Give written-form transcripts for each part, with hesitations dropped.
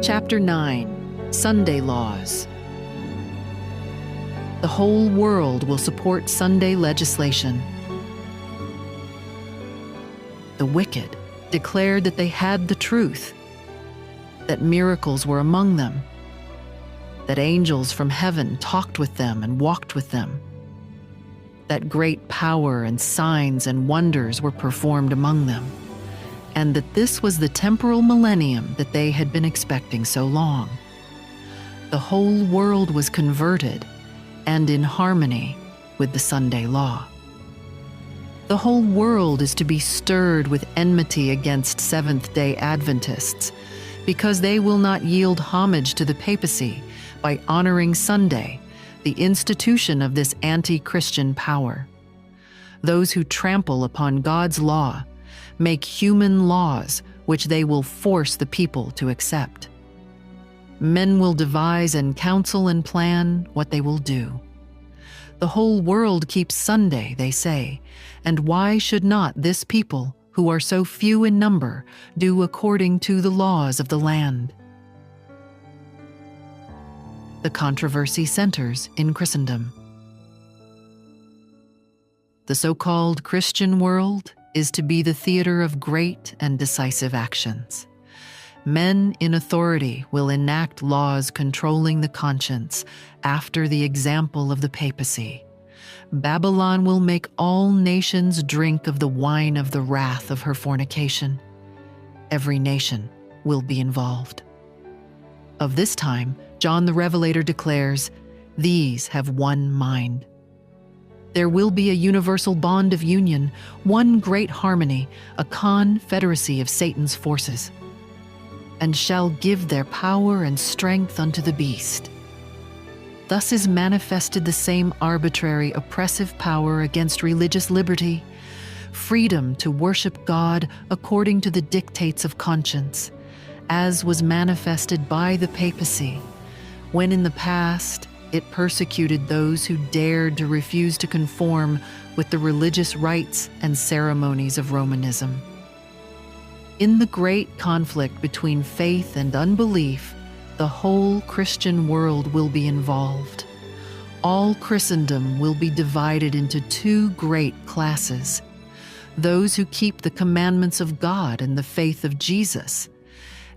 Chapter 9, Sunday Laws. The whole world will support Sunday legislation. The wicked declared that they had the truth, that miracles were among them, that angels from heaven talked with them and walked with them, that great power and signs and wonders were performed among them, and that this was the temporal millennium that they had been expecting so long. The whole world was converted and in harmony with the Sunday law. The whole world is to be stirred with enmity against Seventh-day Adventists because they will not yield homage to the papacy by honoring Sunday, the institution of this anti-Christian power. Those who trample upon God's law make human laws which they will force the people to accept. Men will devise and counsel and plan what they will do. The whole world keeps Sunday, they say, and why should not this people, who are so few in number, do according to the laws of the land? The controversy centers in Christendom. The so-called Christian world is to be the theater of great and decisive actions. Men in authority will enact laws controlling the conscience after the example of the papacy. Babylon will make all nations drink of the wine of the wrath of her fornication. Every nation will be involved. Of this time, John the Revelator declares, "These have one mind." There will be a universal bond of union, one great harmony, a confederacy of Satan's forces, and shall give their power and strength unto the beast. Thus is manifested the same arbitrary, oppressive power against religious liberty, freedom to worship God according to the dictates of conscience, as was manifested by the papacy, when in the past it persecuted those who dared to refuse to conform with the religious rites and ceremonies of Romanism. In the great conflict between faith and unbelief, the whole Christian world will be involved. All Christendom will be divided into two great classes: those who keep the commandments of God and the faith of Jesus,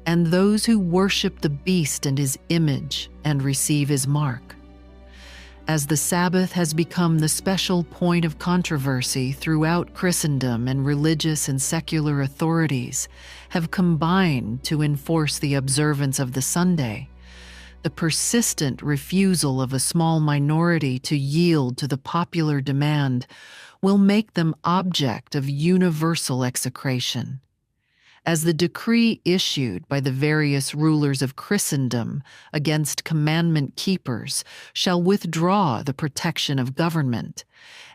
and those who worship the beast and his image and receive his mark. As the Sabbath has become the special point of controversy throughout Christendom, and religious and secular authorities have combined to enforce the observance of the Sunday, the persistent refusal of a small minority to yield to the popular demand will make them object of universal execration. As the decree issued by the various rulers of Christendom against commandment keepers shall withdraw the protection of government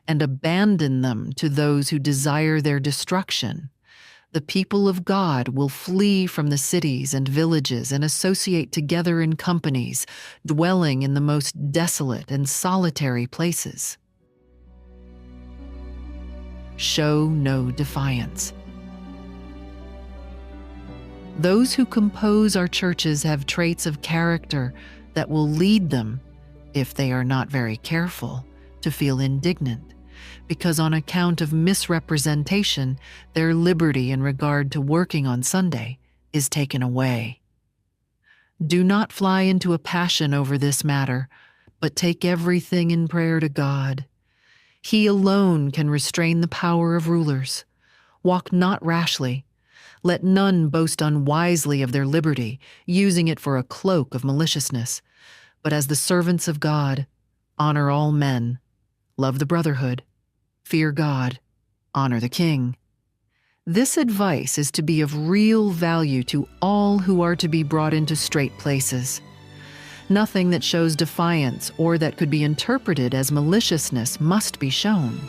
and abandon them to those who desire their destruction, the people of God will flee from the cities and villages and associate together in companies, dwelling in the most desolate and solitary places. Show no defiance. Those who compose our churches have traits of character that will lead them, if they are not very careful, to feel indignant, because on account of misrepresentation, their liberty in regard to working on Sunday is taken away. Do not fly into a passion over this matter, but take everything in prayer to God. He alone can restrain the power of rulers. Walk not rashly. Let none boast unwisely of their liberty, using it for a cloak of maliciousness, but as the servants of God, honor all men, love the brotherhood, fear God, honor the king. This advice is to be of real value to all who are to be brought into straight places. Nothing that shows defiance or that could be interpreted as maliciousness must be shown.